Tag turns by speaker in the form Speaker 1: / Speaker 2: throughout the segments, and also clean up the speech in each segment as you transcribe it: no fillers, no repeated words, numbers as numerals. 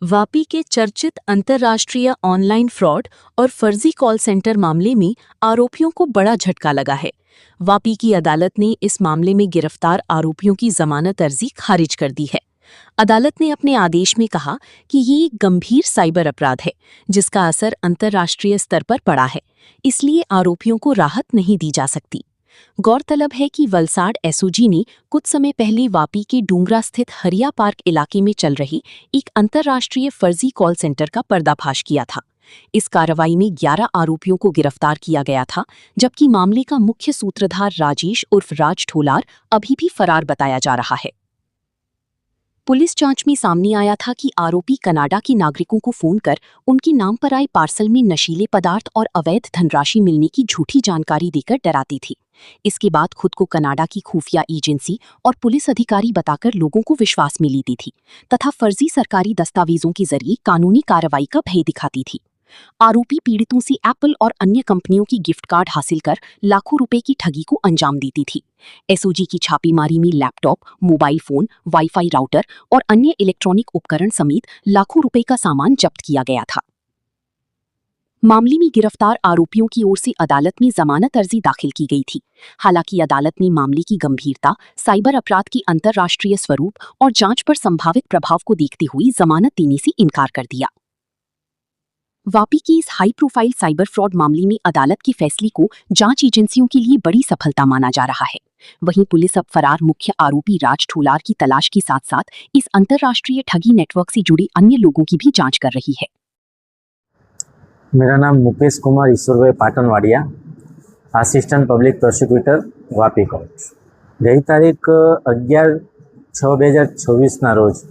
Speaker 1: वापी के चर्चित अंतर्राष्ट्रीय ऑनलाइन फ्रॉड और फर्जी कॉल सेंटर मामले में आरोपियों को बड़ा झटका लगा है। वापी की अदालत ने इस मामले में गिरफ्तार आरोपियों की जमानत अर्जी खारिज कर दी है। अदालत ने अपने आदेश में कहा कि ये एक गंभीर साइबर अपराध है जिसका असर अंतर्राष्ट्रीय स्तर पर पड़ा है, इसलिए आरोपियों को राहत नहीं दी जा सकती। गौरतलब है कि वलसाड एसओजी ने कुछ समय पहले वापी के डूंगरा स्थित हरिया पार्क इलाके में चल रही एक अंतर्राष्ट्रीय फर्जी कॉल सेंटर का पर्दाफाश किया था। इस कार्रवाई में 11 आरोपियों को गिरफ्तार किया गया था, जबकि मामले का मुख्य सूत्रधार राजेश उर्फ राज ठोलार अभी भी फरार बताया जा रहा है। पुलिस जांच में सामने आया था कि आरोपी कनाडा के नागरिकों को फोन कर उनके नाम पर आए पार्सल में नशीले पदार्थ और अवैध धनराशि मिलने की झूठी जानकारी देकर डराती थी। इसके बाद खुद को कनाडा की खुफिया एजेंसी और पुलिस अधिकारी बताकर लोगों को विश्वास में लेती थी तथा फर्जी सरकारी दस्तावेजों के जरिए कानूनी कार्रवाई का भय दिखाती थी। आरोपी पीड़ितों से एप्पल और अन्य कंपनियों की गिफ्ट कार्ड हासिल कर लाखों रुपए की ठगी को अंजाम देती थी। एसओजी की छापेमारी में laptop, mobile phone, wifi router और अन्य इलेक्ट्रॉनिक उपकरण समेत लाखों रुपए का सामान जब्त किया गया था। मामले में गिरफ्तार आरोपियों की ओर से अदालत में जमानत अर्जी दाखिल की गई थी। हालांकि अदालत ने मामले की गंभीरता, साइबर अपराध की अंतर्राष्ट्रीय स्वरूप और जांच पर संभावित प्रभाव को देखते हुए जमानत देने से इनकार कर दिया। वापी के इस हाई प्रोफाइल साइबर फ्रॉड मामले में अदालत के फैसले को जांच एजेंसियों के लिए बड़ी सफलता माना जा रहा है। वहीं पुलिस अब फरार मुख्य आरोपी राज ठोलार की तलाश के साथ साथ इस अंतर्राष्ट्रीय ठगी नेटवर्क से जुड़े अन्य लोगों की भी जांच कर रही है।
Speaker 2: मेरा नाम Mukesh Kumar Ishwarbhai Patanwadiya, assistant public prosecutor Vapi court. गई तारीख 11/6/2024 रोज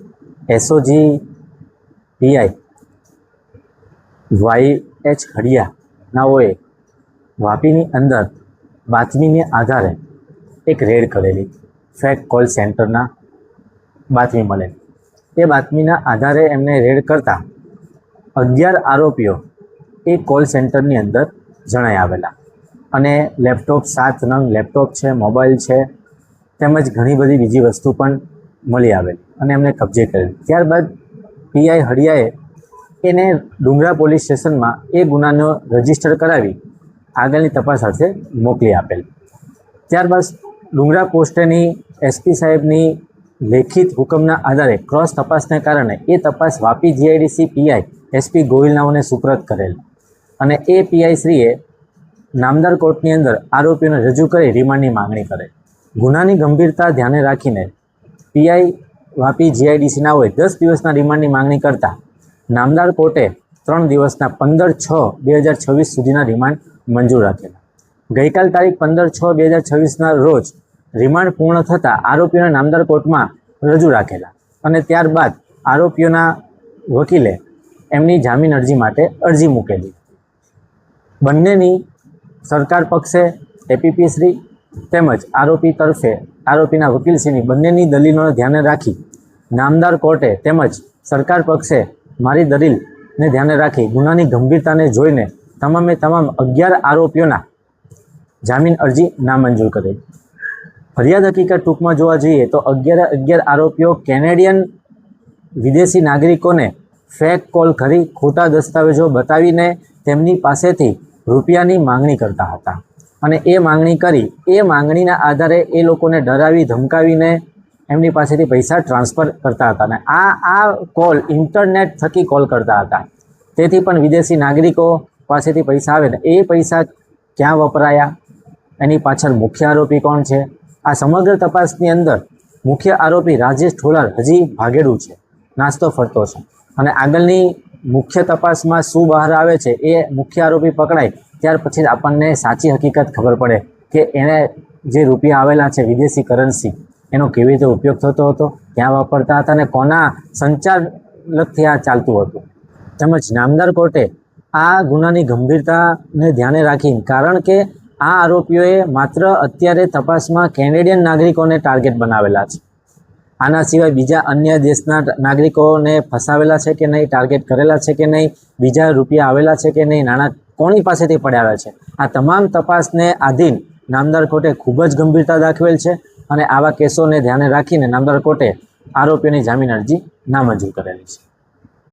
Speaker 2: एसओजी पीआई YH हड़िया नाओए वापीनी अंदर बातमीने आधारे एक रेड करेली। फेक कॉल सेंटरना बातमी मळे। ए बातमीना आधारे एमने रेड करता 11 आरोपीओ एक कॉल सेंटरनी अंदर जणाई आवेला अने लैपटॉप 7 नंग लैपटॉप है, मोबाइल है, तेमज घणी बधी बीजी वस्तु पण मळी आवेली अने एमने कब्जे करेल। त्यारबाद पीआई हड़ियाए एने डूंगरा पोलीस स्टेशन में ए गुनानो रजिस्टर करावी आगळनी तपास अर्थे मोकली आपेल। त्यारबाद डूंगरा पोस्टेनी एसपी साहेबनी लेखित हुकमना आधारे क्रॉस तपासने कारणे ए तपास Vapi GIDC PI SP Gohil नाओने सुप्रत करेल अने ए पीआई श्रीए नामदार कोर्टनी अंदर आरोपीओने रजू करी रिमांडनी मांगणी करेल। गुनानी गंभीरता ध्याने राखीने पीआई वापी जीआईडीसी नाओए 10 दिवसना रिमांडनी मांगणी करता नामदार कोर्टे 3 दिवसना 15/6/2026 सुधीना रिमांड मंजूर राखेला। गईकाल तारीख 15/6/2026 रोज रिमांड पूर्ण थता आरोपीओने नामदार कोर्ट में रजू राखेला अने त्यारबाद आरोपीओना वकीले एमनी जामीन अर्जी माटे अर्जी मूकेली। बंनेनी सरकार पक्षे एपीपी श्री तेमज आरोपी तरफे आरोपीना वकीलश्रीनी बंनेनी दलीलोने ध्याने राखी नामदार कोर्टे तेमज सरकार पक्षे मारी दलील ने ध्याने राखी गुनानी गंभीरता ने जोईने तमामे तमाम 11 आरोपीओना जामीन अर्जी नामंजूर करी। फरियाद हकीकत टूंक में जोवा जोईए तो 11 आरोपीओ केनेडियन विदेशी नागरिकोने फेक कॉल करी खोटा दस्तावेजों बतावीने तेमनी पासेथी रूपियानी मांगणी करता हता अने ए मांगणी करी ए मांगणीना आधारे ए लोकोने डरावी धमकावीने एमनी पासेथी पैसा ट्रांसफर करता हता ने आ कॉल इंटरनेट थकी कॉल करता हता। तेथी पण विदेशी नागरिको पासेथी पैसा आवे ने ए पैसा क्यां वपराया, एनी पाछळ मुख्य आरोपी कोण छे। आ समग्र तपासनी अंदर मुख्य आरोपी राजेश ठोलार हजी भागेडू छे, नास्तो फरतो छे अने आगळनी मुख्य तपासमां शुं बहार आवे छे ए मुख्य आरोपी पकड़ाय त्यार पछी आपणने साची हकीकत खबर पड़े के एने जे रूपिया आवेला छे विदेशी करन्सी एनो केवी रीते उपयोग थतो हतो, क्यां वापरता हता अने कोना संचालकथी आ चालतुं हतुं। તેમજ નામદાર કોર્ટે આ ગુનાની ગંભીરતાને ધ્યાને રાખી કારણ કે આ આરોપીઓએ માત્ર અત્યારે તપાસમાં કેનેડિયન નાગરિકોને ટાર્ગેટ બનાવેલા છે, આના સિવાય બીજા અન્ય દેશના નાગરિકોને ફસાવેલા છે કે નહીં, ટાર્ગેટ કરેલા છે કે નહીં, બીજા રૂપિયા આવેલા છે કે નહીં, નાણાં કોની પાસેથી પડ્યા છે, આ તમામ તપાસને આધીન નામદાર કોર્ટે ખૂબ જ ગંભીરતા દાખવેલ છે અને આવા કેસોને ધ્યાને રાખીને નામદાર કોર્ટે આરોપીઓની જામીન અરજી નામંજૂર કરેલી છે।